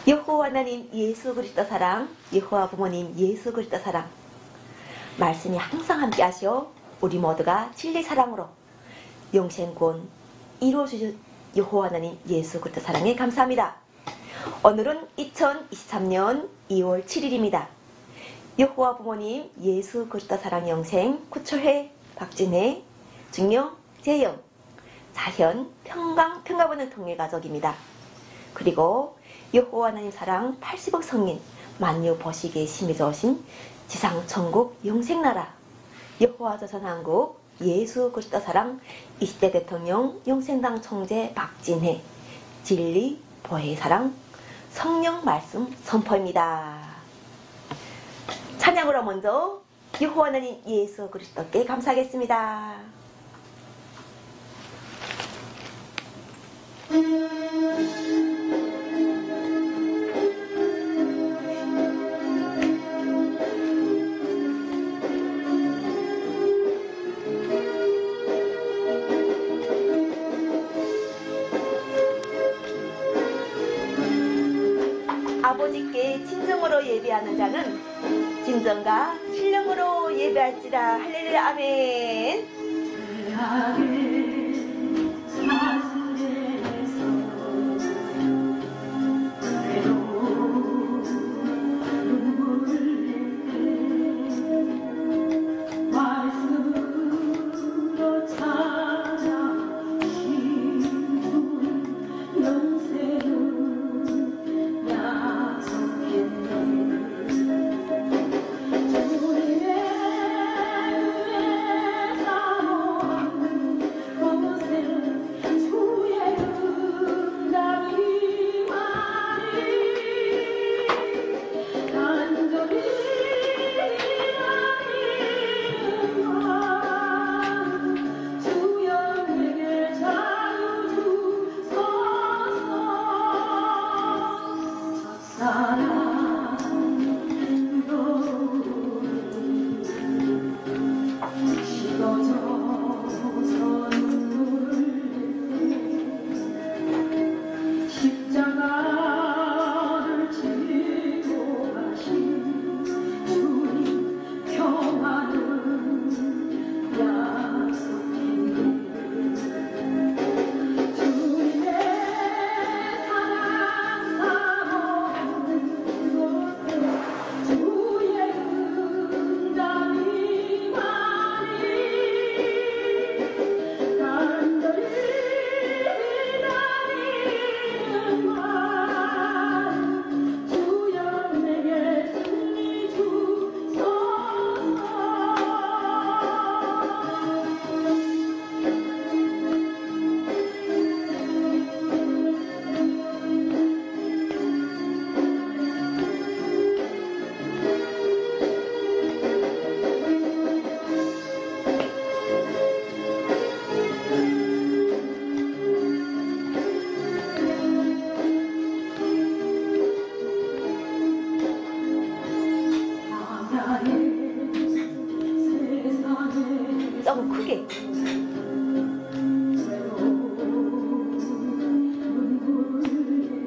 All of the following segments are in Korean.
여호와 하나님 예수 그리스도 사랑, 여호와 부모님 예수 그리스도 사랑, 말씀이 항상 함께 하시어 우리 모두가 진리 사랑으로 영생권 이루어주신 여호와 하나님 예수 그리스도 사랑에 감사합니다. 오늘은 2023년 2월 7일입니다. 여호와 부모님 예수 그리스도 사랑 영생 구초회 박진혜 증명 재영 자현 평강분을 통일 가족입니다. 그리고 여호와 하나님 사랑 80억 성인 만유 보시기에 심히 좋으신 지상 천국 영생나라 여호와 조선한국 예수 그리스도 사랑 20대 대통령 영생당 총재 박진혜 진리 보혜의 사랑 성령 말씀 선포입니다. 찬양으로 먼저 여호와 하나님 예수 그리스도께 감사하겠습니다. 아버지께 진정으로 예배하는 자는 진정과 신령으로 예배할지라. 할렐루야. 아멘. 좀 크게.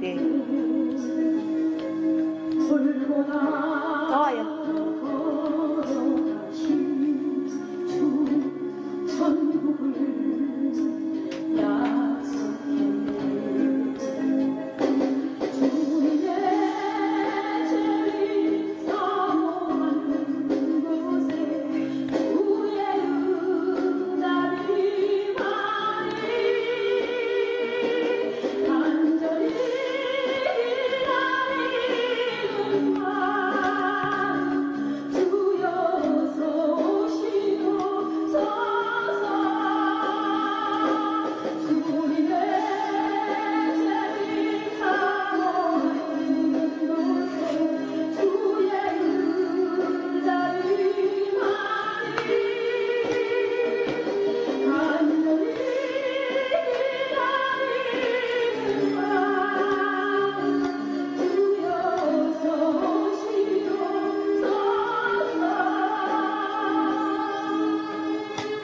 네. 좋아요.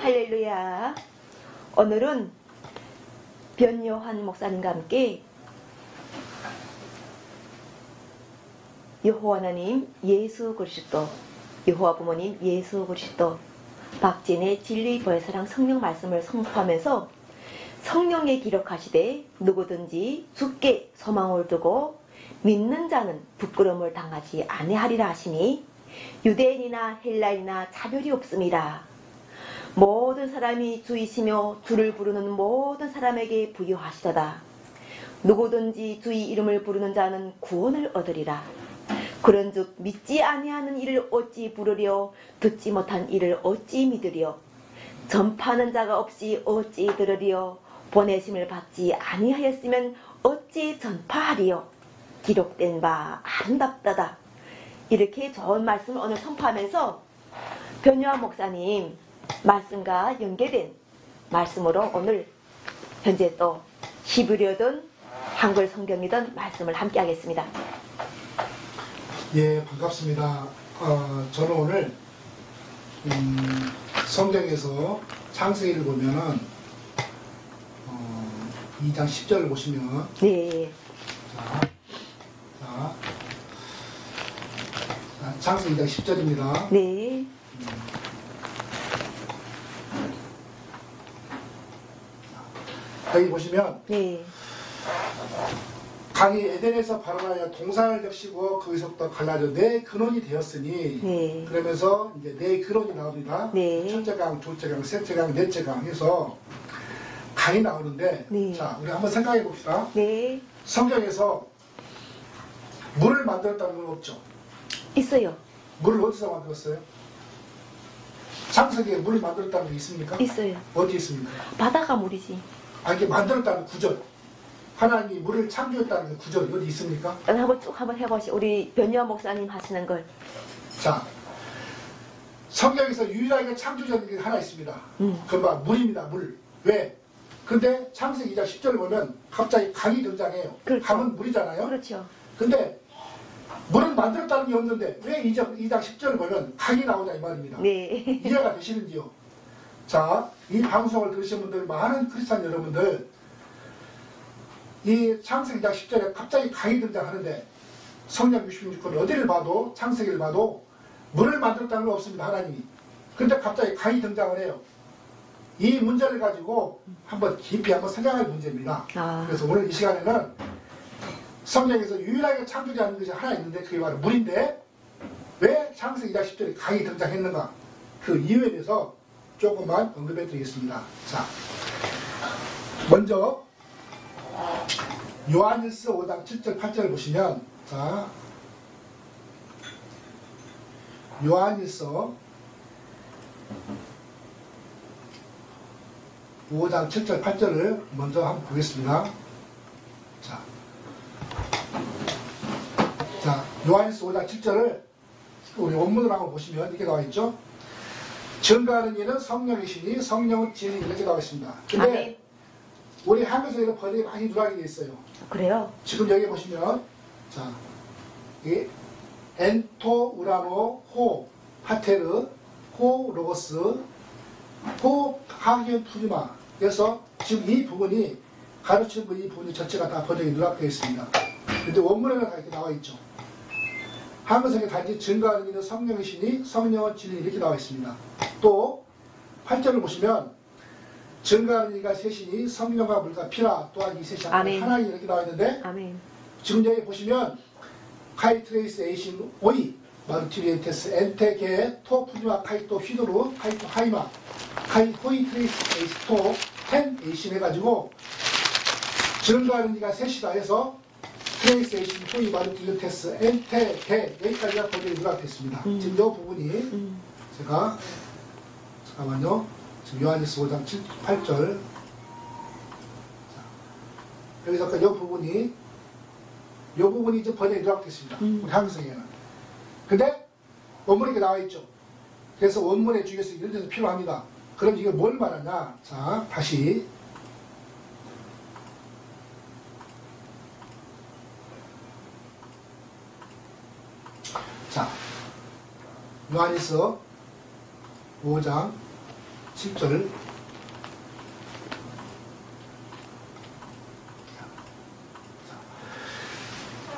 할렐루야. 오늘은 변요한 목사님과 함께 여호와 하나님 예수 그리스도, 여호와 부모님 예수 그리스도, 박진의 진리 보혜사랑 성령 말씀을 선포하면서 성령에 기록하시되 누구든지 주께 소망을 두고 믿는 자는 부끄러움을 당하지 아니하리라 하시니 유대인이나 헬라인이나 차별이 없음이라. 모든 사람이 주이시며 주를 부르는 모든 사람에게 부여하시도다. 누구든지 주의 이름을 부르는 자는 구원을 얻으리라. 그런즉 믿지 아니하는 이를 어찌 부르려, 듣지 못한 이를 어찌 믿으려, 전파하는 자가 없이 어찌 들으리요, 보내심을 받지 아니하였으면 어찌 전파하리요. 기록된 바 아름답다다. 이렇게 좋은 말씀을 오늘 선포하면서 변요한 목사님 말씀과 연계된 말씀으로 오늘 현재 또 히브리어든 한글 성경이든 말씀을 함께 하겠습니다. 예, 반갑습니다. 저는 오늘 성경에서 창세기를 보면은 2장 10절을 보시면 네. 창세기 2장 10절입니다. 네. 여기 보시면 네. 강이 에덴에서 발원하여 동산을 적시고 거기서부터 갈라져 네 근원이 되었으니 네. 그러면서 이제 네 근원이 나옵니다. 네. 첫째 강, 둘째 강, 셋째 강, 넷째 강 해서 강이 나오는데 네. 자, 우리 한번 생각해 봅시다. 네. 성경에서 물을 만들었다는 건 없죠. 있어요. 물을 어디서 만들었어요? 창세기에 물을 만들었다는 게 있습니까? 있어요. 어디 있습니까? 바다가 물이지. 이게 만들었다는 구절. 하나님이 물을 창조했다는 그 구절이 어디 있습니까? 한번 쭉 한번 해보시. 우리 변요한 목사님 하시는 걸. 자, 성경에서 유일하게 창조자는 게 하나 있습니다. 그건 바로 물입니다. 물. 왜? 근데 창세기 2장 10절을 보면 갑자기 강이 등장해요. 그렇죠. 강은 물이잖아요. 그렇죠. 근데 물은 만들었다는 게 없는데 왜 2장 10절을 보면 강이 나오냐 이 말입니다. 네. 이해가 되시는지요? 자, 이 방송을 들으신 분들, 많은 크리스찬 여러분들, 이 창세기 2장 10절에 갑자기 강이 등장하는데 성경 66권 어디를 봐도 창세기를 봐도 물을 만들었다는 건 없습니다. 하나님이. 근데 갑자기 강이 등장을 해요. 이 문제를 가지고 한번 깊이 한번 생각할 문제입니다. 그래서 오늘 이 시간에는 성경에서 유일하게 창조자는 것이 하나 있는데 그게 바로 물인데 왜 창세기 2장 10절에 강이 등장했는가, 그 이유에 대해서 조금만 언급해 드리겠습니다. 자, 먼저 요한일서 5장 7절 8절을 보시면, 자, 요한일서 5장 7절 8절을 먼저 한번 보겠습니다. 자, 요한일서 5장 7절을 우리 원문을 한번 보시면 이렇게 나와 있죠. 증거하는 이는 성령이시니 성령은 진리, 이렇게 나와 있습니다. 근데 우리 한글에서 번역이 많이 누락이 되어 있어요. 그래요? 지금 여기 보시면, 자, 이 엔토 우라노 호 하테르 호 로고스 호 하기온 푸리마. 그래서 지금 이 부분이 가르치는 이 부분이 전체가 다 번역이 누락되어 있습니다. 근데 원문에는 다 이렇게 나와 있죠. 한글성에 단지 증거하는 이는 성령이시니 성령은 진리, 이렇게 나와 있습니다. 또 8절을 보시면 증거하는 이가 셋이니 성령과 물과 피라, 또한 이 셋이 하나님, 이렇게 나와 있는데 아멘. 지금 여기 보시면 카이트레이스 에이신 오이 마르티리엔테스 엔테게 토 푸니마 카이토 휘도르 카이토 하이마 카이 호이트레이스 에이스 토텐 에이신 해가지고 증거하는 이가 셋이다 해서 트레이스 에이신 호이 마르티리엔테스 엔테게, 여기까지가 번역이 누락됐습니다. 지금 이 부분이 제가 잠깐만요. 지금 요한일서 5장 7, 8절. 여기서 아까 이 부분이 이제 번역이 누락됐습니다. 우리 한글성에는. 근데 원문에 이렇게 나와 있죠. 그래서 원문의 주의에서 이런 데서 필요합니다. 그럼 이게 뭘 말하냐? 자, 다시. 자, 요한일서 5장 7절.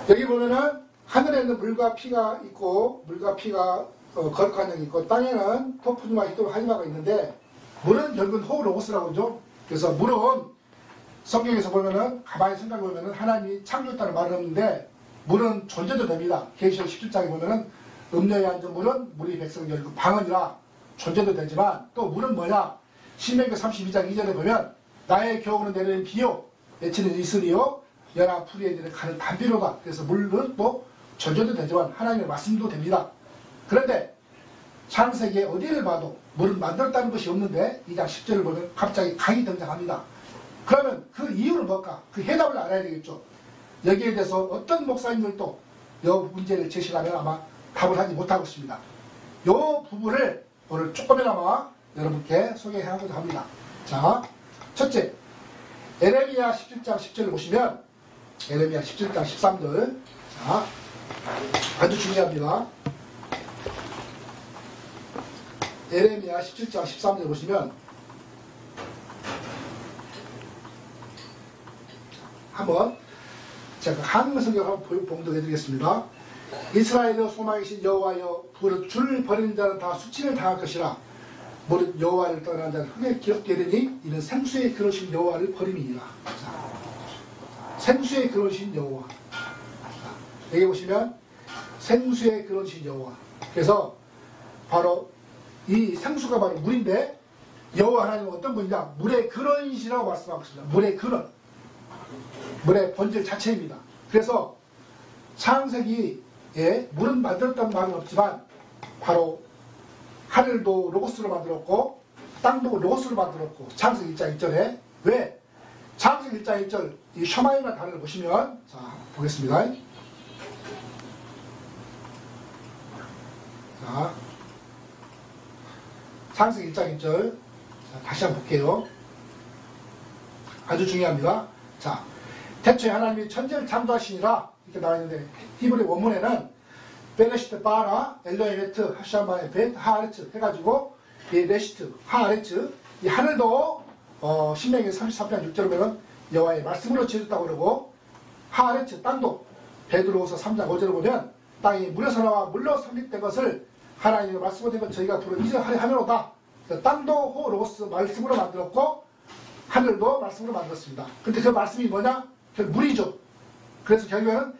여기 보면은 하늘에는 물과 피가 있고 물과 피가 거룩한 영이 있고 땅에는 토푸니와 히토로 하이마가 있는데 물은 결국은 호로고스라고 하죠. 그래서 물은 성경에서 보면은 가만히 생각해 보면은 하나님이 창조했다는 말을 했는데 물은 존재도 됩니다. 계시록 17장에 보면은 음녀에 앉은 물은 물이 백성을 열고 방언이라 존재도 되지만 또 물은 뭐냐? 신명기 32장 2절에 보면 나의 겨울은 내리는 비요 내치는 이슬이요 연한 풀이에 내리는 가는 담비로다. 그래서 물은 또 존재도 되지만 하나님의 말씀도 됩니다. 그런데 창세기에 어디를 봐도 물은 만들었다는 것이 없는데 2장 10절을 보면 갑자기 강이 등장합니다. 그러면 그 이유는 뭘까? 그 해답을 알아야 되겠죠. 여기에 대해서 어떤 목사님들도 이 문제를 제시하면 아마 답을 하지 못하고 있습니다. 이 부분을 오늘 조금이나마 여러분께 소개하고자 합니다. 자, 첫째, 에레미야 17장 10절을 보시면 에레미야 17장 13절 자, 아주 중요합니다. 에레미야 17장 13절 보시면 한번 제가 한글 성경을 한번 봉독해 드리겠습니다. 이스라엘의 소망이신 여호와여 부르 줄 버리는 자는 다 수치를 당할 것이라 무릇 여호와를 떠난 자는 흙에 기억되리니 이는 생수에 그러신 여호와를 버림이니라. 생수에 그러신 여호와. 여기 보시면 생수에 그러신 여호와. 그래서 바로 이 생수가 바로 물인데 여호와 하나님은 어떤 분이냐? 물의 근원이시라고 말씀하고 있습니다. 물의 근원. 물의 본질 자체입니다. 그래서 창세기에 물은 만들었다는 말은 없지만 바로 하늘도 로고스로 만들었고 땅도 로고스로 만들었고 창세기 1장 1절에 왜? 창세기 1장 1절 이 셔마이나 단어를 보시면 자 보겠습니다. 자 창세기 1장 1절 자, 다시 한번 볼게요. 아주 중요합니다. 자 태초에 하나님이 천지를 창조하시니라 이렇게 나와 있는데 히브리 원문에는 베레시트 바라 엘로에메트 하샤마에 벳 하아레츠 해가지고 이 레시트 하아레츠 이 하늘도 신명기 33장 6절에 보면 여호와의 말씀으로 지었다고 그러고 하아레츠 땅도 베드로후서 3장 5절에 보면 땅이 물에서 나와 물로 성립된 것을 하나님의 말씀으로 된 것 저희가 부르 이제 하려노다. 땅도 호로스 말씀으로 만들었고 하늘도 말씀으로 만들었습니다. 근데 그 말씀이 뭐냐? 물이죠. 그래서 결국에는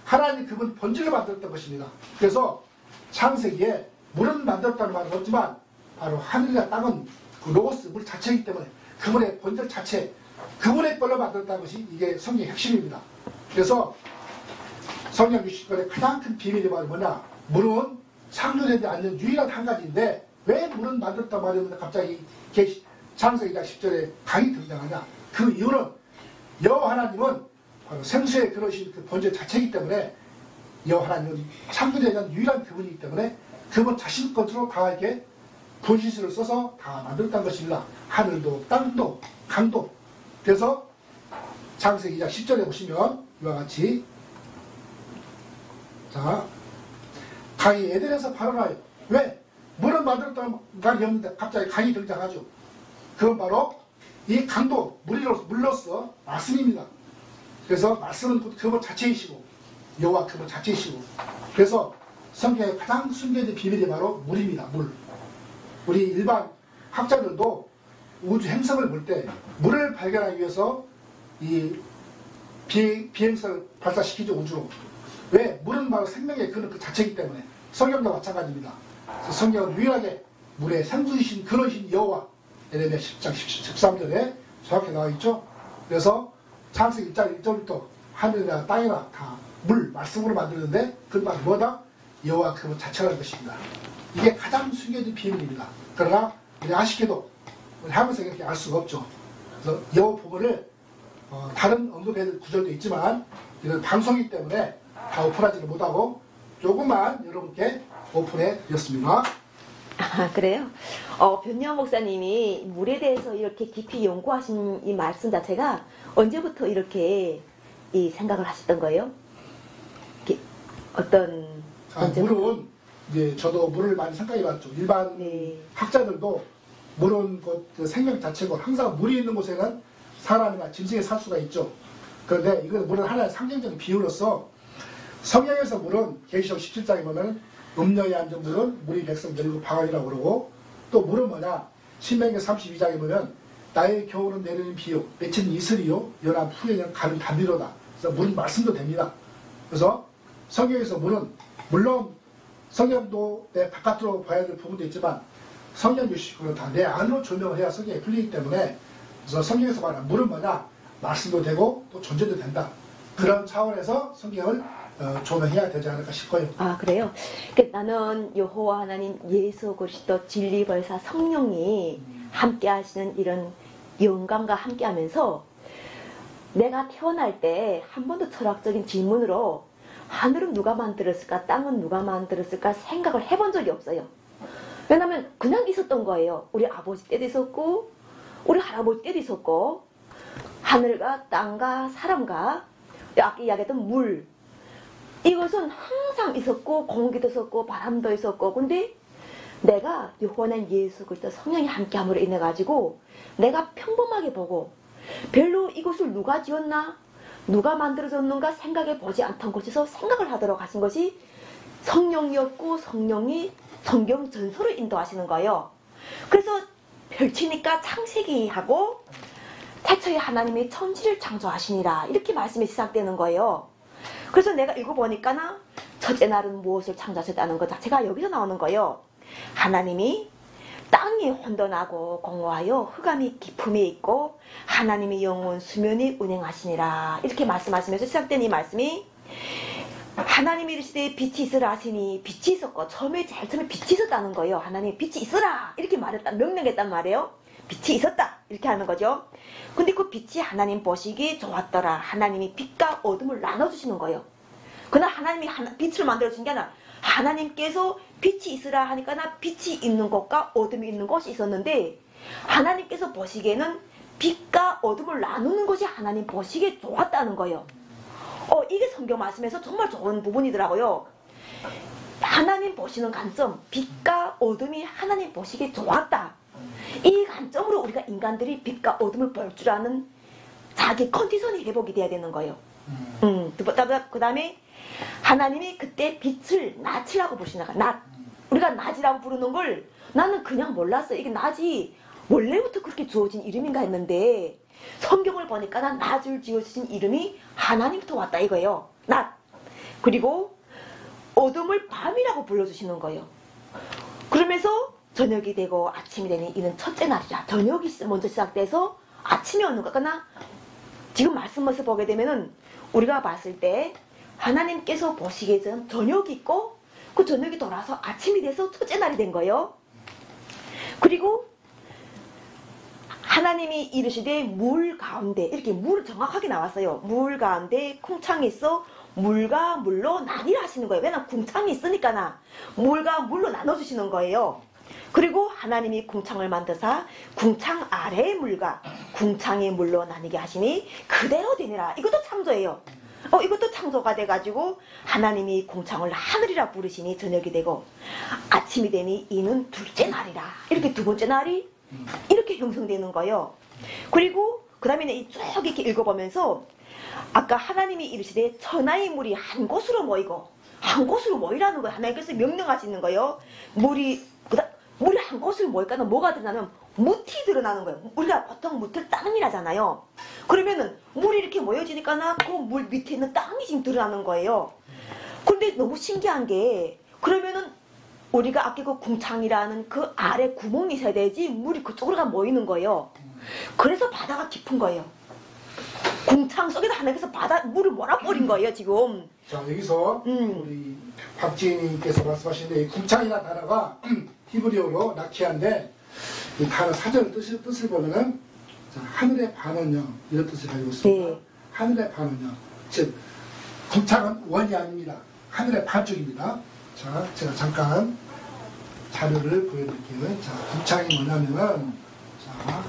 하나님 그분 본질을 만들었던 것입니다. 그래서 창세기에 물은 만들었다는 말은 없지만 바로 하늘이나 땅은 그 로고스 물 자체이기 때문에 그분의 본질 자체 그분의 걸로 만들었다는 것이 이게 성경의 핵심입니다. 그래서 성경 60권의 가장 큰 비밀이 바로 뭐냐? 물은 창조되지 않는 유일한 한 가지인데 왜 물은 만들었단 말이었는데 갑자기 창세기 10절에 강이 등장하냐? 그 이유는 여호와 하나님은 바로 생수에 그러신 그 본질 자체이기 때문에 여호와 하나님은 창조되지 않는 유일한 그분이기 때문에 그분 자신 것으로 다 이렇게 분신술을 써서 다 만들었다는 것입니다. 하늘도 땅도 강도. 그래서 창세기 10절에 보시면 이와 같이 자 강이 에덴에서 발원하여 왜? 물은 만들었다는 말이 없는데 갑자기 강이 등장하죠. 그건 바로 이 강도 물로서 말씀입니다. 그래서 말씀은 그분 자체이시고 여호와 그분 자체이시고 그래서 성경의 가장 숨겨진 비밀이 바로 물입니다. 물. 우리 일반 학자들도 우주 행성을 볼 때 물을 발견하기 위해서 이 비행선을 발사시키죠. 우주로. 왜? 물은 바로 생명의 그 자체이기 때문에 성경도 마찬가지입니다. 성경은 유일하게 물의 생수이신 근원이신 여호와 에레미야 10장 13절에 정확히 나와 있죠. 그래서 창세기 1장 1절부터 하늘이나 땅이나 다 물, 말씀으로 만드는데 그 말 뭐다? 여호와 그분 자체라는 것입니다. 이게 가장 숨겨진 비밀입니다. 그러나 우리 아쉽게도 우리 하면서 이렇게 알 수가 없죠. 그래서 이 부분을 다른 언급해야 구절도 있지만 이런 방송이기 때문에 다 오픈하지는 못하고 조금만 여러분께 오픈해 드렸습니다. 아, 그래요? 변요한 목사님이 물에 대해서 이렇게 깊이 연구하신 이 말씀 자체가 언제부터 이렇게 이 생각을 하셨던 거예요? 어떤 물은 이제 저도 물을 많이 생각해봤죠. 일반 네. 학자들도 물은 그 생명 자체고 항상 물이 있는 곳에는 사람이나 짐승이 살 수가 있죠. 그런데 이건 물은 하나의 상징적인 비유로서 성경에서 물은 계시록 17장에 보면 음녀에 앉은 물은 물이 백성 열고 방언이라고 그러고, 또 물은 뭐냐, 신명기 32장에 보면 나의 겨울은 내리는 비요 맺힌 이슬이요 연합 후에는 가는 단비로다. 그래서 물은 말씀도 됩니다. 그래서 성경에서 물은 물론 성경도 내 바깥으로 봐야 될 부분도 있지만 성경 주시고는 다 내 안으로 조명을 해야 성경에 풀리기 때문에, 그래서 성경에서 말하는 물은 뭐냐, 말씀도 되고 또 존재도 된다. 그런 차원에서 성경을 조명해야 되지 않을까 싶어요. 아, 그래요? 그러니까 나는 여호와 하나님 예수 그리스도 진리벌사 성령이 함께 하시는 이런 영광과 함께 하면서 내가 태어날 때 한 번도 철학적인 질문으로 하늘은 누가 만들었을까, 땅은 누가 만들었을까 생각을 해본 적이 없어요. 왜냐면 그냥 있었던 거예요. 우리 아버지 때도 있었고 우리 할아버지 때도 있었고, 하늘과 땅과 사람과 아까 이야기했던 물, 이것은 항상 있었고 공기도 있었고 바람도 있었고, 근데 내가 여호와는 예수 그리스도 성령이 함께함으로 인해 가지고 내가 평범하게 보고 별로 이것을 누가 지었나 누가 만들어졌는가 생각해 보지 않던 곳에서 생각을 하도록 하신 것이 성령이었고, 성령이 성경 전서를 인도하시는 거예요. 그래서 펼치니까 창세기하고 태초에 하나님이 천지를 창조하시니라 이렇게 말씀이 시작되는 거예요. 그래서 내가 읽어보니까 첫째 날은 무엇을 창조하셨다는 것 자체가 여기서 나오는 거예요. 하나님이 땅이 혼돈하고 공허하여 흑암이 깊음에 있고 하나님이 영원 수면이 운행하시니라 이렇게 말씀하시면서 시작된 이 말씀이, 하나님이 이르시되 빛이 있으라 하시니 빛이 있었고, 제일 처음에 빛이 있었다는 거예요. 하나님이 빛이 있으라 이렇게 말했다, 명령했단 말이에요. 빛이 있었다 이렇게 하는 거죠. 근데 그 빛이 하나님 보시기에 좋았더라. 하나님이 빛과 어둠을 나눠주시는 거예요. 그러나 하나님이 빛을 만들어준 게 아니라 하나님께서 빛이 있으라 하니까 빛이 있는 곳과 어둠이 있는 곳이 있었는데, 하나님께서 보시기에는 빛과 어둠을 나누는 것이 하나님 보시기에 좋았다는 거예요. 이게 성경 말씀에서 정말 좋은 부분이더라고요. 하나님 보시는 관점, 빛과 어둠이 하나님 보시기에 좋았다. 이 관점으로 우리가 인간들이 빛과 어둠을 볼 줄 아는 자기 컨디션이 회복이 돼야 되는 거예요. 그 다음에 하나님이 그때 빛을 낫이라고 부르시나, 낫. 우리가 낫이라고 부르는 걸 나는 그냥 몰랐어요. 이게 낫이 원래부터 그렇게 주어진 이름인가 했는데, 성경을 보니까 낫을 지어주신 이름이 하나님부터 왔다 이거예요. 낫. 그리고 어둠을 밤이라고 불러주시는 거예요. 그러면서 저녁이 되고 아침이 되니 이는 첫째 날이라. 저녁이 먼저 시작돼서 아침이 오는 거구나. 지금 말씀에서 보게 되면은 우리가 봤을 때 하나님께서 보시기에 전 저녁이 있고 그 저녁이 돌아서 아침이 돼서 첫째 날이 된 거예요. 그리고 하나님이 이르시되 물 가운데, 이렇게 물 정확하게 나왔어요. 물 가운데 궁창이 있어 물과 물로 나뉘라 하시는 거예요. 왜냐면 궁창이 있으니까 물과 물로 나눠주시는 거예요. 그리고 하나님이 궁창을 만드사 궁창 아래의 물과 궁창의 물로 나뉘게 하시니 그대로 되니라. 이것도 창조예요. 이것도 창조가 돼가지고 하나님이 궁창을 하늘이라 부르시니 저녁이 되고 아침이 되니 이는 둘째 날이라. 이렇게 두 번째 날이 이렇게 형성되는 거예요. 그리고 그 다음에 쭉 이렇게 읽어보면서 아까 하나님이 이르시되 천하의 물이 한 곳으로 모이고, 한 곳으로 모이라는 거예요. 하나님께서 명령하시는 거예요. 물이 한 곳으로 모일까 하면 뭐가 드러나면 무티 드러나는 거예요. 우리가 보통 무틀 땅이라잖아요. 그러면은 물이 이렇게 모여지니까 그 물 밑에 있는 땅이 지금 드러나는 거예요. 근데 너무 신기한 게, 그러면은 우리가 아까 그 궁창이라는 그 아래 구멍이 있어야 되지 물이 그쪽으로 가 모이는 거예요. 그래서 바다가 깊은 거예요. 궁창 속에다 하나님께서 물을 몰아버린 거예요 지금. 자, 여기서 우리 박지희님께서 말씀하시는데 이 궁창이라는 단어가 히브리어로 나키아인데, 이 단어 사전 뜻을 보면은 하늘의 반원형 이런 뜻을 가지고 있습니다. 네. 하늘의 반원형, 즉 궁창은 원이 아닙니다. 하늘의 반쪽입니다. 자, 제가 잠깐 자료를 보여드릴게요. 자, 궁창이 뭐냐면은, 자,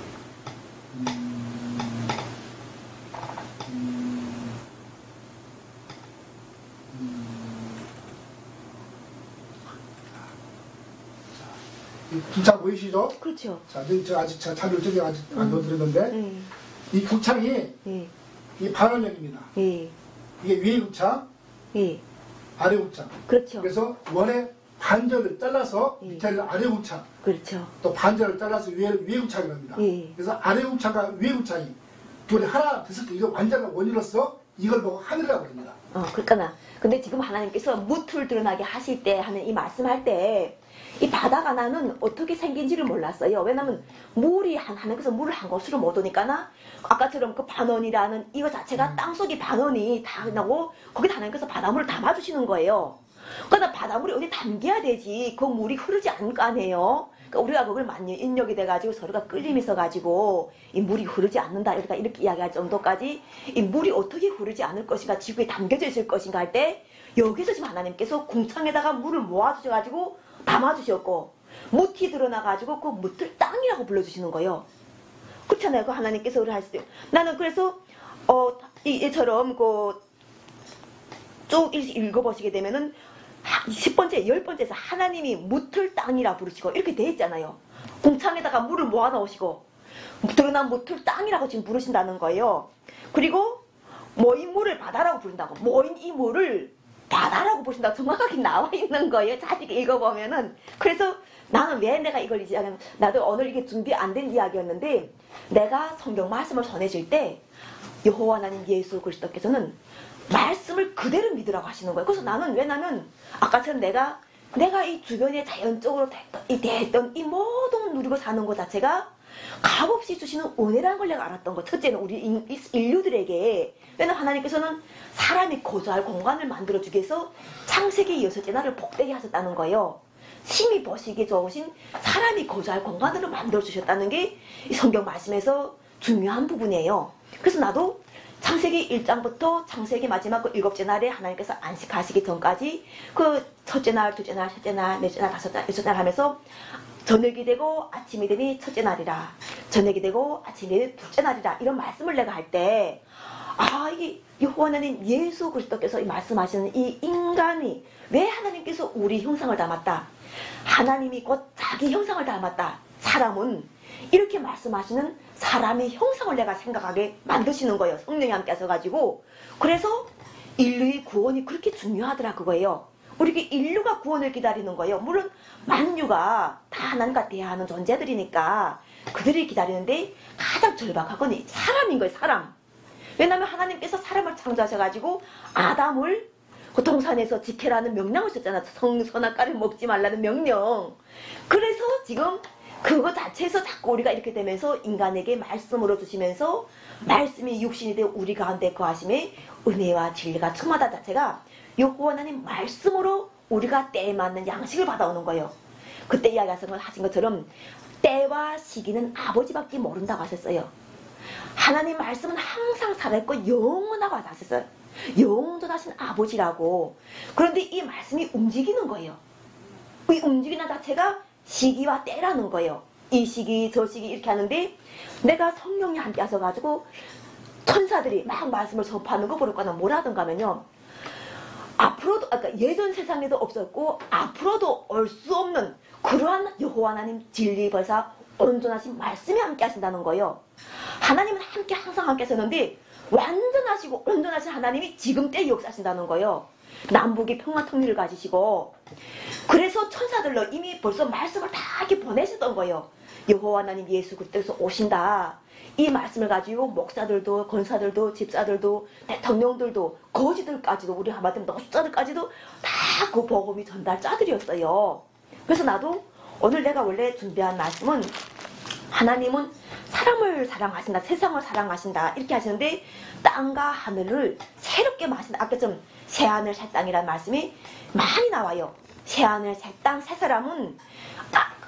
궁창 보이시죠? 그렇죠. 자, 제가 아직 자료를 저기 아직 안 넣어드렸는데, 이 궁창이 이 반원형입니다. 예. 이게 위의 궁창, 예. 아래 우자. 그렇죠. 그래서 원의 반절을 잘라서 예. 밑에를 아래 우차, 그렇죠. 또 반절을 잘라서 위에를 위에 우차가 됩니다. 예. 그래서 아래 우차가 위에 우차이 둘이 하나 됐을 때 이거 완전한 원이로서 이걸 보고 하늘이라고 합니다. 그러니까 근데 지금 하나님께서 무틀 드러나게 하실 때 하는 이 말씀할 때 이 바다 가나는 어떻게 생긴지를 몰랐어요. 왜냐면 물이 하나님께서 물을 한 곳으로 못 오니까나 아까처럼 그 반원이라는 이거 자체가 땅속에 반원이 다 나고 거기 하나님께서 바닷물을 담아주시는 거예요. 그러니까 바닷물이 어디 담겨야 되지 그 물이 흐르지 않을 거 아니에요. 그러니까 우리가 그걸 많이 인력이 돼가지고 서로가 끌림이 있어가지고 이 물이 흐르지 않는다 이렇게 이야기할 정도까지 이 물이 어떻게 흐르지 않을 것인가 지구에 담겨져 있을 것인가 할 때 여기서 지금 하나님께서 궁창에다가 물을 모아주셔가지고 담아주셨고 무티 드러나가지고 그 무틀 땅이라고 불러주시는 거예요. 그렇잖아요. 그 하나님께서 우리 할 수. 나는 그래서 이처럼 쭉 읽어보시게 되면은 10번째, 10번째에서 하나님이 무틀 땅이라 부르시고 이렇게 돼 있잖아요. 궁창에다가 물을 모아 넣으시고 드러난 무틀 땅이라고 지금 부르신다는 거예요. 그리고 모인 물을 바다라고 부른다고. 모인 이 물을 바다라고 부르신다고 정확하게 나와 있는 거예요. 자세히 읽어보면은. 그래서 나는 왜 내가 이걸 이야기하면 나도 오늘 이게 준비 안 된 이야기였는데 내가 성경 말씀을 전해질 때 여호와 하나님 예수 그리스도께서는 말씀을 그대로 믿으라고 하시는 거예요. 그래서 나는 왜냐면 아까처럼 내가 이 주변에 자연적으로 대했던 이 모든 누리고 사는 것 자체가 값없이 주시는 은혜라는 걸 내가 알았던 거. 첫째는 우리 인류들에게 왜냐면 하나님께서는 사람이 거주할 공간을 만들어주기 위해서 창세기 6째 날을 복되게 하셨다는 거예요. 심히 보시기에 좋으신 사람이 거주할 공간으로 만들어주셨다는 게 이 성경 말씀에서 중요한 부분이에요. 그래서 나도 창세기 1장부터 창세기 마지막 그 7째 날에 하나님께서 안식하시기 전까지 그 첫째 날, 둘째 날, 셋째 날, 넷째 날, 다섯째 날, 여섯째 날 하면서 저녁이 되고 아침이 되니 첫째 날이라 저녁이 되고 아침이 되니 둘째 날이라 이런 말씀을 내가 할 때 이게 여호와 하나님 예수 그리스도께서 이 말씀하시는 이 인간이 왜 하나님께서 우리 형상을 닮았다 하나님이 곧 자기 형상을 닮았다 사람은 이렇게 말씀하시는 사람의 형상을 내가 생각하게 만드시는 거예요. 성령이 함께 하셔가지고 그래서 인류의 구원이 그렇게 중요하더라 그거예요. 우리 인류가 구원을 기다리는 거예요. 물론 만유가 다 하나님과 대화하는 존재들이니까 그들이 기다리는데 가장 절박한 건 사람인 거예요. 사람. 왜냐하면 하나님께서 사람을 창조하셔가지고 아담을 그 동산에서 지켜라는 명령을 썼잖아. 선악과를 먹지 말라는 명령. 그래서 지금 그거 자체에서 자꾸 우리가 이렇게 되면서 인간에게 말씀으로 주시면서 말씀이 육신이 되어 우리 가운데 거하심에 은혜와 진리가 충만하다 자체가 여호와 하나님 말씀으로 우리가 때에 맞는 양식을 받아오는 거예요. 그때 이야기하신 것처럼 때와 시기는 아버지밖에 모른다고 하셨어요. 하나님 말씀은 항상 살아있고 영원하고 하셨어요. 영원하신 아버지라고. 그런데 이 말씀이 움직이는 거예요. 이 움직이는 자체가 시기와 때라는 거예요. 이 시기 저 시기 이렇게 하는데 내가 성령이 함께 하셔가지고 천사들이 막 말씀을 접하는 거 보니까 뭘 하던가 하면요. 앞으로도 예전 세상에도 없었고 앞으로도 올 수 없는 그러한 여호와 하나님 진리 벌사 온전하신 말씀이 함께 하신다는 거예요. 하나님은 함께 항상 함께 하셨는데 완전하시고 온전하신 하나님이 지금 때 역사하신다는 거예요. 남북이 평화 통일을 가지시고 그래서 천사들로 이미 벌써 말씀을 다 이렇게 보내셨던 거예요. 여호와 하나님 예수 그리스도께서 오신다. 이 말씀을 가지고 목사들도 권사들도 집사들도 대통령들도 거지들까지도 우리 하마터면 노숙자들까지도 다 그 복음이 전달자들이었어요. 그래서 나도 오늘 내가 원래 준비한 말씀은 하나님은 사람을 사랑하신다 세상을 사랑하신다 이렇게 하시는데 땅과 하늘을 새롭게 마신다. 아까 좀 새하늘 새땅이라는 말씀이 많이 나와요. 새하늘 새땅 새 사람은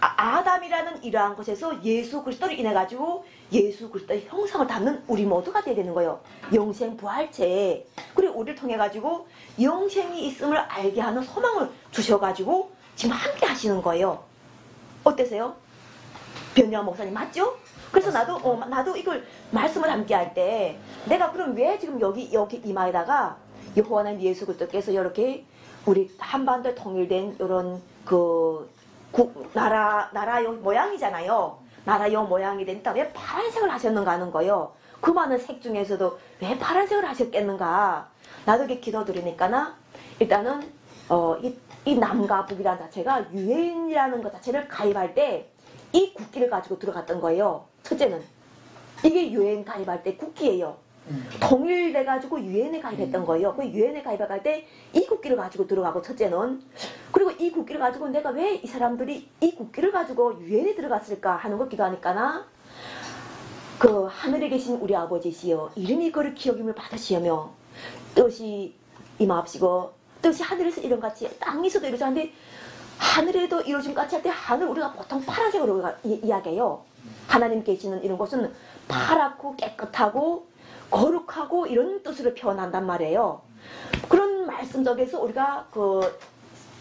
아담이라는 이러한 것에서 예수 그리스도를 인해 가지고 예수 그리스도의 형상을 담는 우리 모두가 되야 되는 거예요. 영생 부활체. 그리고 우리를 통해 가지고 영생이 있음을 알게 하는 소망을 주셔 가지고 지금 함께 하시는 거예요. 어때세요? 변희영 목사님 맞죠? 그래서 나도 이걸 말씀을 함께 할 때 내가 그럼 왜 지금 여기 이마에다가 여호와 하나님 예수 그리스도께서 이렇게 우리 한반도 통일된 이런 나라용 모양이잖아요. 나라용 모양이 된다. 왜 파란색을 하셨는가 하는 거예요. 그 많은 색 중에서도 왜 파란색을 하셨겠는가? 나도 이렇게 기도드리니까나 일단은 이 남과 북이라는 자체가 유엔이라는 것 자체를 가입할 때 이 국기를 가지고 들어갔던 거예요. 첫째는 이게 유엔 가입할 때 국기예요. 통일돼가지고 유엔에 가입했던 거예요. 그 유엔에 가입할 때 이 국기를 가지고 들어가고 첫째는 그리고 이 국기를 가지고 내가 왜 이 사람들이 이 국기를 가지고 유엔에 들어갔을까 하는 걸 기도하니까나 그 하늘에 계신 우리 아버지시여 이름이 거를 기억임을 받으시며 뜻이 임하옵시고 뜻이 하늘에서 이런같이 땅에서도 이루어지는데 하늘에도 이루어짐 같이 할 때 하늘 우리가 보통 파란색으로 이야기해요. 하나님 계시는 이런 곳은 파랗고 깨끗하고 거룩하고 이런 뜻으로 표현한단 말이에요. 그런 말씀 속에서 우리가 그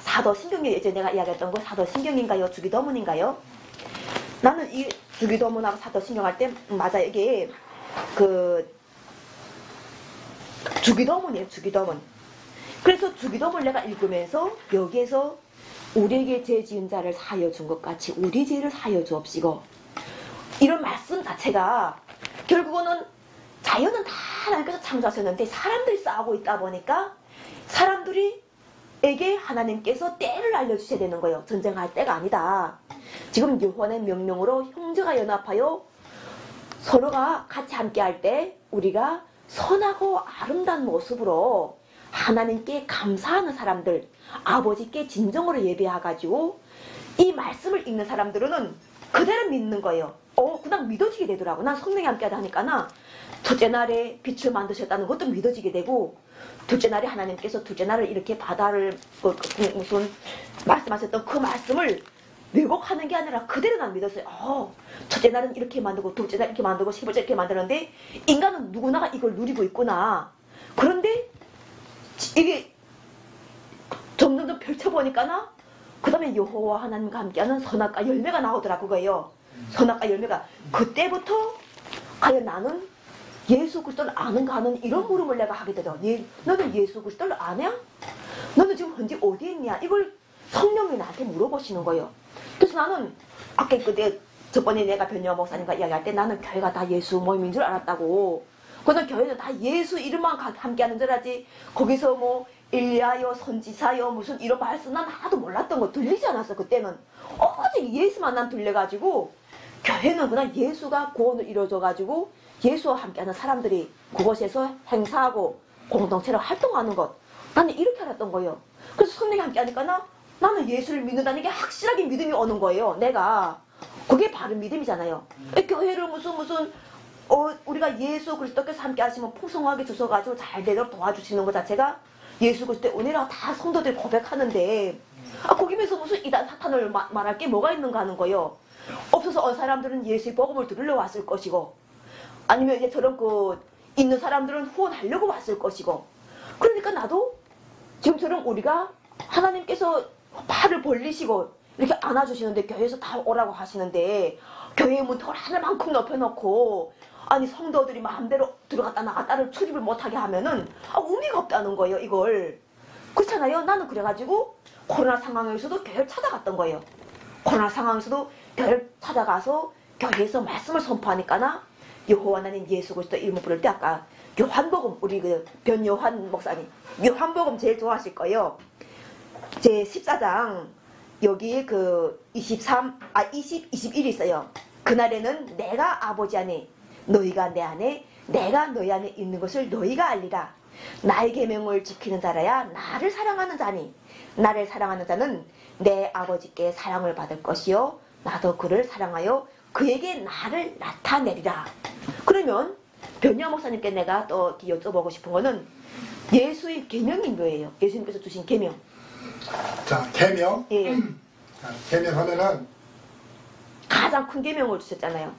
사도신경에 이제 내가 이야기했던 거 사도신경인가요? 주기도문인가요? 나는 이 주기도문하고 사도신경 할 때 맞아 이게 그 주기도문이에요. 주기도문. 그래서 주기도문을 내가 읽으면서 여기에서 우리에게 죄 지은 자를 사하여 준 것 같이 우리 죄를 사하여 주옵시고 이런 말씀 자체가 결국은 자연은 다 하나님께서 창조하셨는데 사람들이 싸우고 있다 보니까 사람들이에게 하나님께서 때를 알려주셔야 되는 거예요. 전쟁할 때가 아니다. 지금 여호와의 명령으로 형제가 연합하여 서로가 같이 함께 할 때 우리가 선하고 아름다운 모습으로 하나님께 감사하는 사람들, 아버지께 진정으로 예배해가지고 이 말씀을 읽는 사람들은 그대로 믿는 거예요. 그냥 믿어지게 되더라고. 난 성령이 함께하다 하니까나 첫째 날에 빛을 만드셨다는 것도 믿어지게 되고 둘째 날에 하나님께서 둘째 날을 이렇게 바다를 무슨 말씀하셨던 그 말씀을 왜곡하는 게 아니라 그대로 난 믿었어요. 첫째 날은 이렇게 만들고 둘째 날 이렇게 만들고 세 번째 이렇게 만드는데 인간은 누구나가 이걸 누리고 있구나. 그런데 이게 점점 더 펼쳐보니까나 그 다음에 여호와 하나님과 함께하는 선악과 열매가 나오더라 그거예요. 선악과 열매가 그때부터 과연 나는 예수 그리스도를 아는가 하는 이런 물음을 내가 하게 되더. 너는 예수 그리스도를 아냐? 너는 지금 현재 어디 있냐? 이걸 성령이 나한테 물어보시는 거예요. 그래서 나는 아까 그때 저번에 내가 변요한 목사님과 이야기할 때 나는 교회가 다 예수 모임인 줄 알았다고. 그는 교회는 다 예수 이름만 함께하는 줄 알지. 거기서 뭐 일리야요 선지사요 무슨 이런 말씀 난 하나도 몰랐던 거 들리지 않았어. 그때는 오직 예수만 난 들려가지고 교회는 그냥 예수가 구원을 이루어줘가지고 예수와 함께하는 사람들이 그곳에서 행사하고 공동체로 활동하는 것. 나는 이렇게 알았던 거예요. 그래서 성령이 함께하니까 나는 예수를 믿는다는 게 확실하게 믿음이 오는 거예요. 내가 그게 바른 믿음이잖아요. 교회를 무슨 우리가 예수 그리스도께서 함께 하시면 풍성하게 주셔가지고 잘 되도록 도와주시는 것 자체가 예수 그리스도의 은혜라고 다 성도들이 고백하는데 거기면서 무슨 이단 사탄을 말할 게 뭐가 있는가 하는 거예요. 없어서 사람들은 예수의 복음을 들으려 왔을 것이고 아니면 이제처럼 있는 사람들은 후원하려고 왔을 것이고 그러니까 나도 지금처럼 우리가 하나님께서 팔을 벌리시고 이렇게 안아주시는데 교회에서 다 오라고 하시는데 교회의 문턱을 하늘만큼 높여놓고 아니 성도들이 마음대로 들어갔다 나갔다를 출입을 못하게 하면은 의미가 없다는 거예요. 이걸 그렇잖아요. 나는 그래가지고 코로나 상황에서도 교회를 찾아갔던 거예요. 코로나 상황에서도 교회를 찾아가서 교회에서 말씀을 선포하니까나 여호와 하나님 예수 그리스도 이름을 부를 때 아까 요한복음 우리 변요한 목사님 요한복음 제일 좋아하실 거예요. 제 14장 여기 21이 있어요. 그날에는 내가 아버지 안에 너희가 내 안에 내가 너희 안에 있는 것을 너희가 알리라. 나의 계명을 지키는 자라야 나를 사랑하는 자니 나를 사랑하는 자는 내 아버지께 사랑을 받을 것이요 나도 그를 사랑하여 그에게 나를 나타내리라. 그러면 변희아 목사님께 내가 또 여쭤보고 싶은 거는 예수의 계명이 뭐예요? 예수님께서 주신 계명. 자, 계명. 예. 자, 계명 하면은 가장 큰 계명을 주셨잖아요.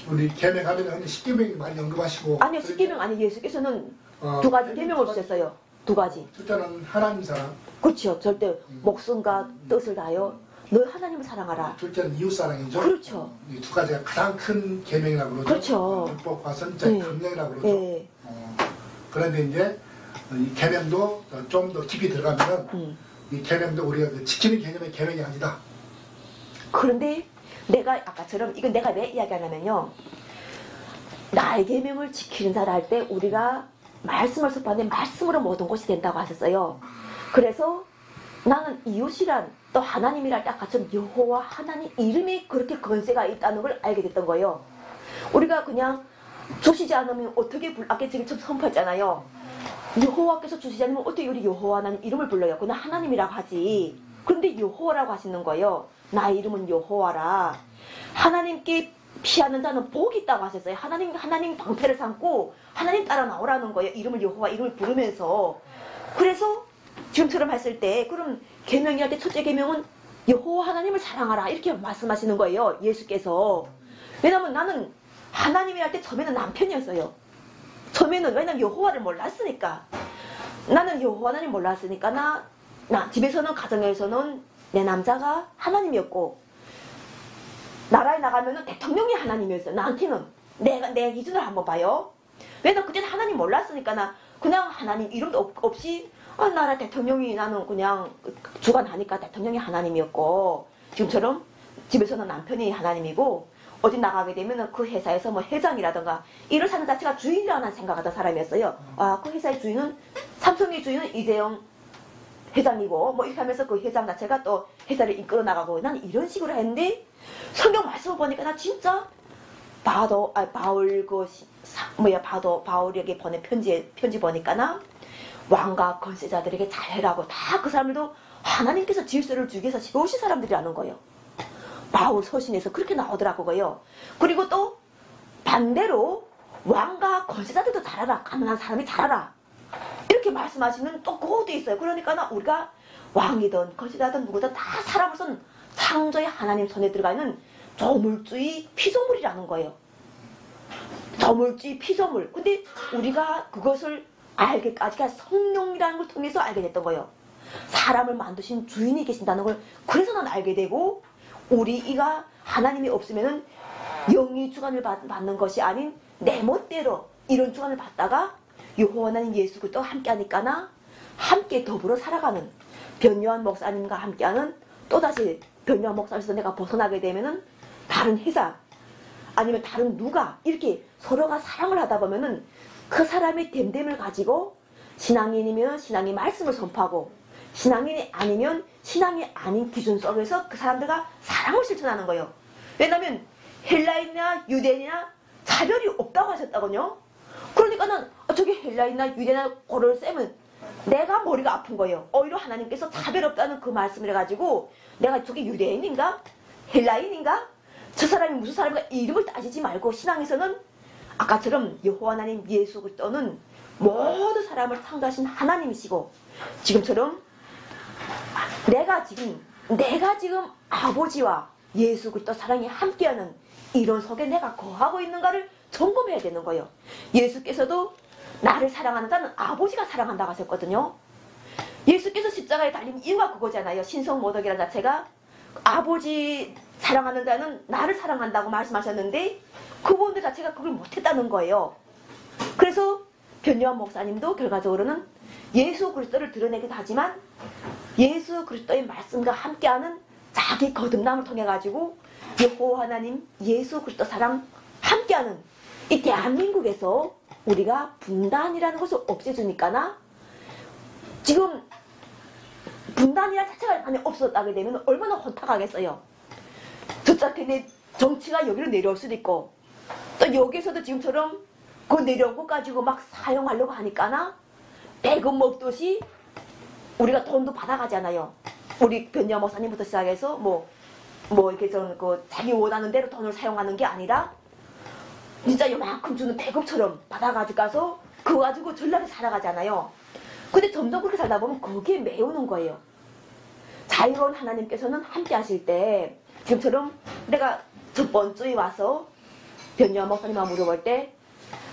우리 계명 하면은 십계명이 많이 언급하시고. 아니요, 십계명 아니 예수께서는 두 가지 계명을 주셨어요. 두 가지. 첫째는 하나님 사랑. 그렇죠. 절대 목숨과 뜻을 다하여 너 하나님을 사랑하라. 둘째는 이웃 사랑이죠. 그렇죠. 이 두 가지가 가장 큰 계명이라고 그러죠. 그렇죠. 율법과 선자의 강령이라고 그러죠. 예. 그런데 이제 이 계명도 좀 더 깊이 들어가면은 이 계명도 우리가 지키는 개념의 계명이 아니다. 그런데 내가 아까처럼 이건 내가 왜 이야기하냐면요. 나의 계명을 지키는 자라 할 때 우리가 말씀을 선포하는데 말씀으로 모든 것이 된다고 하셨어요. 그래서 나는 이웃이란 또 하나님이랄 때 아까처럼 여호와 하나님 이름이 그렇게 권세가 있다는 걸 알게 됐던 거예요. 우리가 그냥 주시지 않으면 어떻게 아까 지금 처음 선포했잖아요. 여호와께서 주시지 않으면 어떻게 우리 여호와 하나님 이름을 불러요? 그냥 하나님이라고 하지. 그런데 여호와라고 하시는 거예요. 나의 이름은 여호와라. 하나님께 피하는 자는 복이 있다고 하셨어요. 하나님 방패를 삼고 하나님 따라 나오라는 거예요. 이름을 여호와 이름을 부르면서. 그래서 지금처럼 했을 때 그럼 계명이할 때 첫째 계명은 여호와 하나님을 사랑하라 이렇게 말씀하시는 거예요. 예수께서. 왜냐면 나는 하나님이랄 때 처음에는 남편이었어요. 처음에는 왜냐면 여호와를 몰랐으니까. 나는 여호와 하나님 몰랐으니까 나 집에서는 가정에서는 내 남자가 하나님이었고 나라에 나가면은 대통령이 하나님이었어요. 나한테는 내 기준을 한번 봐요. 왜냐면 그때는 하나님 몰랐으니까 나 그냥 하나님 이름도 없이 나라 대통령이 나는 그냥 주관하니까 대통령이 하나님이었고 지금처럼 집에서는 남편이 하나님이고 어디 나가게 되면 그 회사에서 뭐 회장이라든가 일을 사는 자체가 주인이라는 생각하던 사람이었어요. 그 회사의 주인은 삼성의 주인은 이재용 회장이고 뭐 이렇게 하면서 그 회장 자체가 또 회사를 이끌어 나가고 난 이런 식으로 했는데 성경 말씀을 보니까 나 진짜 바울에게 보낸 편지 보니까 나 왕과 권세자들에게 잘해라고 다 그 사람들도 하나님께서 질서를 주기 위해서 세우신 사람들이라는 거예요. 바울 서신에서 그렇게 나오더라고요. 그리고 또 반대로 왕과 권세자들도 잘하라. 가난한 사람이 잘하라. 이렇게 말씀하시는 또 그것도 있어요. 그러니까 우리가 왕이든 권세자든 누구든 다 사람으로서는 창조의 하나님 손에 들어가 있는 조물주의 피조물이라는 거예요. 조물주의 피조물. 근데 우리가 그것을 알게까지가 성령이라는 걸 통해서 알게 됐던 거예요. 사람을 만드신 주인이 계신다는 걸 그래서 난 알게 되고 우리가 하나님이 없으면은 영이 주관을 받는 것이 아닌 내 멋대로 이런 주관을 받다가 여호와 하나님 예수 그리스도 함께 하니까나 함께 더불어 살아가는 변요한 목사님과 함께하는 또다시 변요한 목사님에서 내가 벗어나게 되면은 다른 회사 아니면 다른 누가 이렇게 서로가 사랑을 하다 보면은 그 사람의 됨됨을 가지고 신앙인이면 신앙의 말씀을 선포하고 신앙인이 아니면 신앙이 아닌 기준 속에서 그 사람들과 사랑을 실천하는 거예요. 왜냐하면 헬라인이나 유대인이나 차별이 없다고 하셨다거든요. 그러니까는 저기 헬라인이나 유대인이나 고를 쌤은 내가 머리가 아픈 거예요. 오히려 하나님께서 차별 없다는 그 말씀을 해가지고 내가 저게 유대인인가? 헬라인인가? 저 사람이 무슨 사람인가? 이름을 따지지 말고 신앙에서는 아까처럼 여호와 하나님 예수 그리스도는 모든 사람을 창조하신 하나님이시고 지금처럼 내가 지금 아버지와 예수 그리스도 사랑이 함께하는 이런 속에 내가 거하고 있는가를 점검해야 되는 거예요. 예수께서도 나를 사랑하는 자는 아버지가 사랑한다고 하셨거든요. 예수께서 십자가에 달린 이유가 그거잖아요. 신성모독이라는 자체가 아버지 사랑하는 자는 나를 사랑한다고 말씀하셨는데 그분들 자체가 그걸 못했다는 거예요. 그래서 변요한 목사님도 결과적으로는 예수 그리스도를 드러내기도 하지만 예수 그리스도의 말씀과 함께하는 자기 거듭남을 통해 가지고 여호와 하나님 예수 그리스도 사랑 함께하는 이 대한민국에서 우리가 분단이라는 것을 없애주니까나 지금 분단이라는 자체가 만약 없었다게 되면 얼마나 혼탁하겠어요. 저쪽에 정치가 여기로 내려올 수도 있고 또 여기서도 지금처럼 그 내려온 것 가지고 막 사용하려고 하니까나 배급 먹듯이 우리가 돈도 받아가잖아요. 우리 변야 목사님부터 시작해서 뭐 이렇게 자기 원하는 대로 돈을 사용하는 게 아니라 진짜 요만큼 주는 배급처럼 받아가지고 가서 그거 가지고 전략을 살아가잖아요. 근데 점점 그렇게 살다 보면 거기에 매우는 거예요. 자유로운 하나님께서는 함께 하실 때 지금처럼 내가 첫 번째에 와서 변야 목사님하고 물어볼 때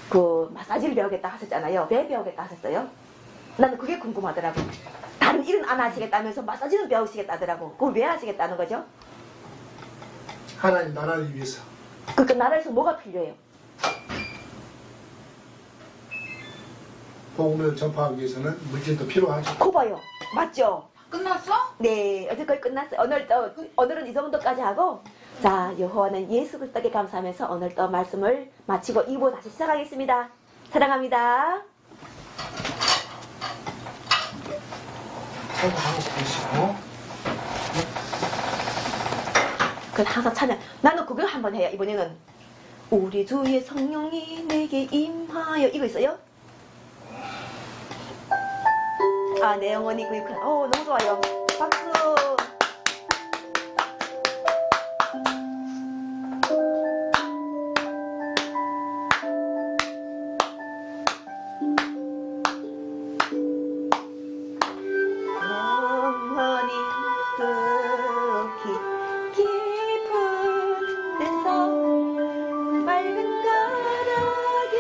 그 마사지를 배우겠다 하셨잖아요. 왜 배우겠다 하셨어요? 나는 그게 궁금하더라고. 다른 일은 안 하시겠다면서 마사지는 배우시겠다 하더라고. 그걸 왜 하시겠다는 거죠? 하나님 나라를 위해서. 그러니까 나라에서 뭐가 필요해요? 복음을 전파하기 위해서는 물질도 필요하죠. 거 봐요. 맞죠? 끝났어? 네, 어제 거의 끝났어요. 오늘은 이 정도까지 하고 자, 여호와는 예수 그리스도께 감사하면서 오늘 또 말씀을 마치고 2부 다시 시작하겠습니다. 사랑합니다. 아이고 하고 계시고. 그 항상 찬양. 나는 그거 한번 해요. 이번에는 우리 주의 성령이 내게 임하여 이거 있어요? 아, 내 영혼이 그렇구나. 너무 좋아요. 박수. 영원히 깊은 데서 맑은 가락이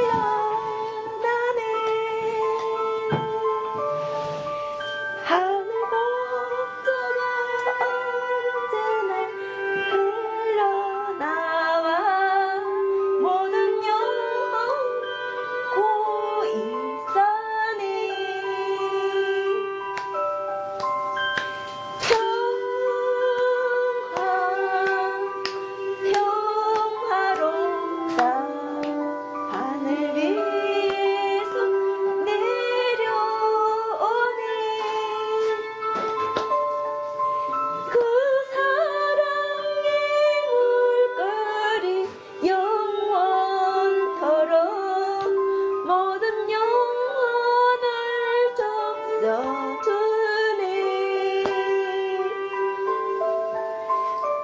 흘러나네. 하늘 복도가 언제나 흘러나와 모든 영혼 고이사네. 평화롭다 하늘 위에서 내려오네. 그 사랑의 물결이 영원토록 모든 영혼을 적셔주네.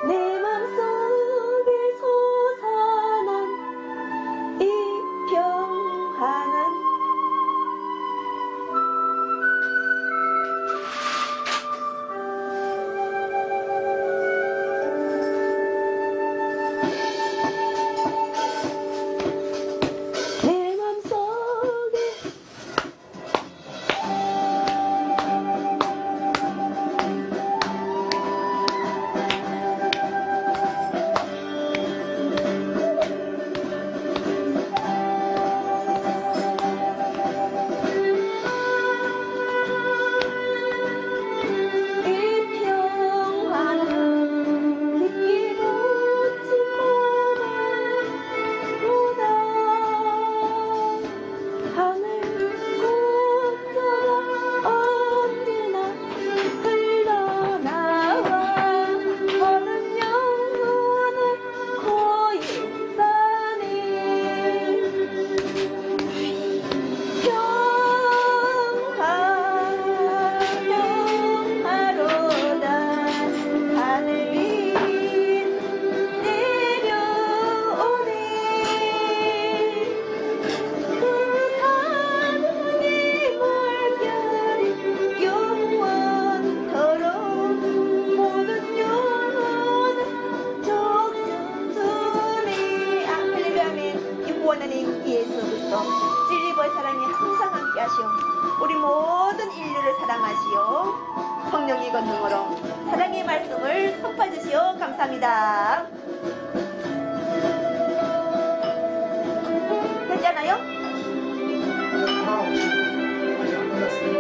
내 맘속에 솟아난 이 평화는 내 맘속에 이 평화는 깊이 묻힌 마음보다 하늘 꽃자가 언제나 흘러나와 모든 영혼을 고요사네. 평화로다 하늘 위 내려오네. 그 사랑의 물결이 영원토록 모든 영혼을 적셔주네. 할렐루야 아멘. 유부 하나님 예수 그리스도 진리보의 사랑이 항상 함께 하시오. 우리 모든 인류를 사랑하시오. 성령의 권능으로 사랑의 말씀을 선포해 주시오. 감사합니다. 됐잖아요? 아직 안 끝났어요.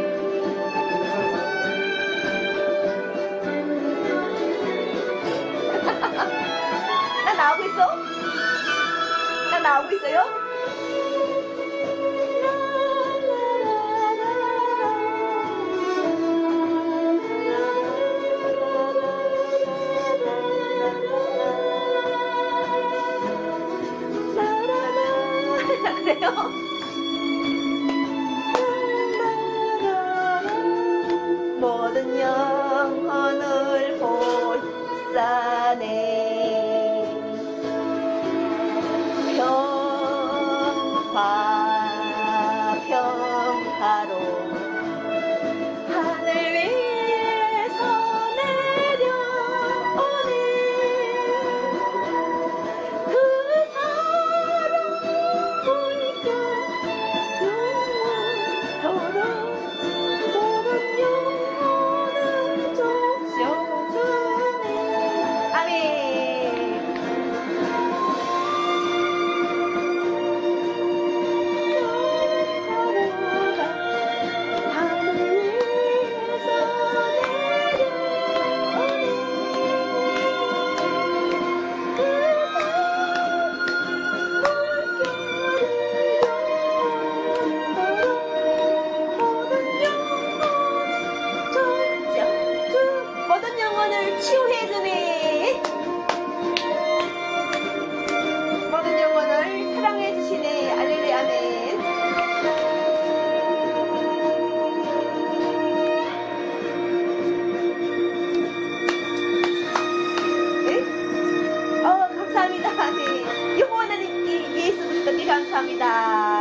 나 나오고 있어? 나 나오고 있어요? 그래요? 모든 영혼을 보사네. 평화로 하늘 위에서 내려오네. 그 사랑 물결 영원토록 모든 영혼을 적셔주네. 아멘. 평화로다 감사합니다.